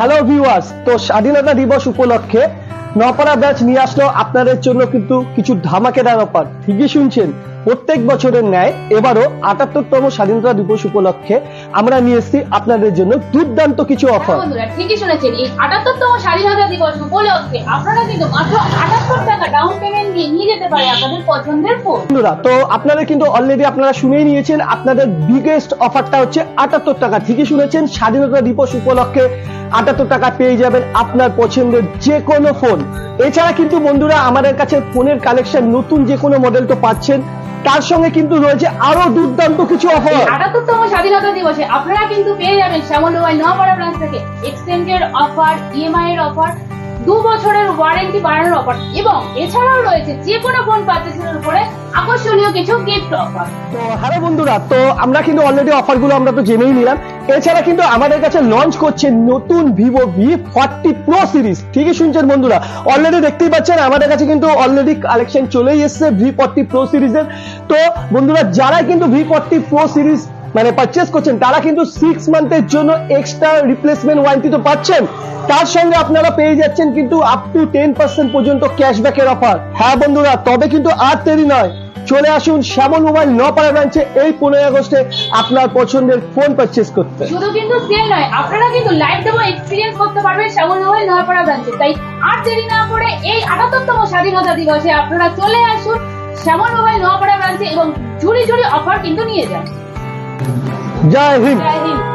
Hello viewers, তো স্বাধীনতা দিবস উপলক্ষে নপাড়া ব্যাচ নিয়ে আসলো আপনাদের জন্য কিন্তু কিছু ধামাকেদার অফার। ঠিকই শুনছেন, প্রত্যেক বছরের ন্যায় এবারও ৭৮তম স্বাধীনতা দিবস উপলক্ষে আমরা নিয়ে এসেছি আপনাদের জন্য দুর্দান্ত কিছু অফার। বন্ধুরা ঠিকই শুনেছেন, এই ৭৮তম স্বাধীনতা দিবস উপলক্ষে আপনারা কিন্তু মাত্র ৭৮ টাকা ডাউন পেমেন্ট দিয়ে নিয়ে যেতে পারে আপনাদের পছন্দের ফোন। বন্ধুরা, তো আপনারা কিন্তু অলরেডি আপনারা শুনেই নিয়েছেন, আপনাদের বিগেস্ট অফারটা হচ্ছে ৭৮ টাকা। ঠিকই শুনেছেন, স্বাধীনতা দিবস উপলক্ষে ৭৮ টাকা পেয়ে যাবেন আপনার পছন্দের যে কোনো ফোন। এছাড়া কিন্তু বন্ধুরা আমাদের কাছে ফোনের কালেকশন নতুন যে কোনো মডেল তো পাচ্ছেন, তার সঙ্গে কিন্তু রয়েছে আরো দুর্দান্ত কিছু অফার। ৭৮তম স্বাধীনতা দিবসে আপনারা কিন্তু পেয়ে যাবেন শ্যামল মোবাইল নোয়াপাড়া ব্রাঞ্চ থেকে এক্সচেঞ্জের অফার, ইএমআই এর অফার, 2 বছরের ওয়ারেন্টি বাড়ানোর অফার এবং এছাড়াও রয়েছে যে কোনো ফোন পারচেজের উপরে আকর্ষণীয় কিছু গিফট অফার। তো হ্যালো বন্ধুরা, তো আমরা কিন্তু অলরেডি অফারগুলো আমরা তো জেনেই নিলাম। এছাড়া কিন্তু আমাদের কাছে লঞ্চ করছে নতুন ভিভো V40 Pro সিরিজ। ঠিকই শুনছেন বন্ধুরা, অলরেডি দেখতেই পাচ্ছেন আমাদের কাছে কিন্তু অলরেডি কালেকশন চলেই এসেছে V40 Pro সিরিজের। তো বন্ধুরা, যারা কিন্তু V40 Pro সিরিজ মানে পারচেস করছেন তারা কিন্তু 6 মান্থের জন্য এক্সট্রা রিপ্লেসমেন্ট ওয়ারেন্টি তো পাচ্ছেন, তার সঙ্গে আপনারা পেয়ে যাচ্ছেন কিন্তু আপ টু 10% পর্যন্ত ক্যাশব্যাকের অফার। হ্যাঁ বন্ধুরা, তবে কিন্তু আর দেরি নয়, চলে আসুন শ্যামল মোবাইল নপাড়া ব্রাঞ্চে এই 15 আগস্টে আপনার পছন্দের ফোন পারচেস করতে। শুধু কিন্তু সেল নয়, আপনারা কিন্তু লাইভ ডেমো এক্সপেরিয়েন্স করতে পারবেন শ্যামল মোবাইল নোয়াপাড়া ব্রাঞ্চে। তাই আর দেরি না করে এই ৭৮তম স্বাধীনতা দিবসে আপনারা চলে আসুন শ্যামল মোবাইল নোয়াপাড়া ব্রাঞ্চে এবং ঝুড়ি ঝুড়ি অফার কিন্তু নিয়ে যান। জয় হিন্দ। জয় হিন্দ।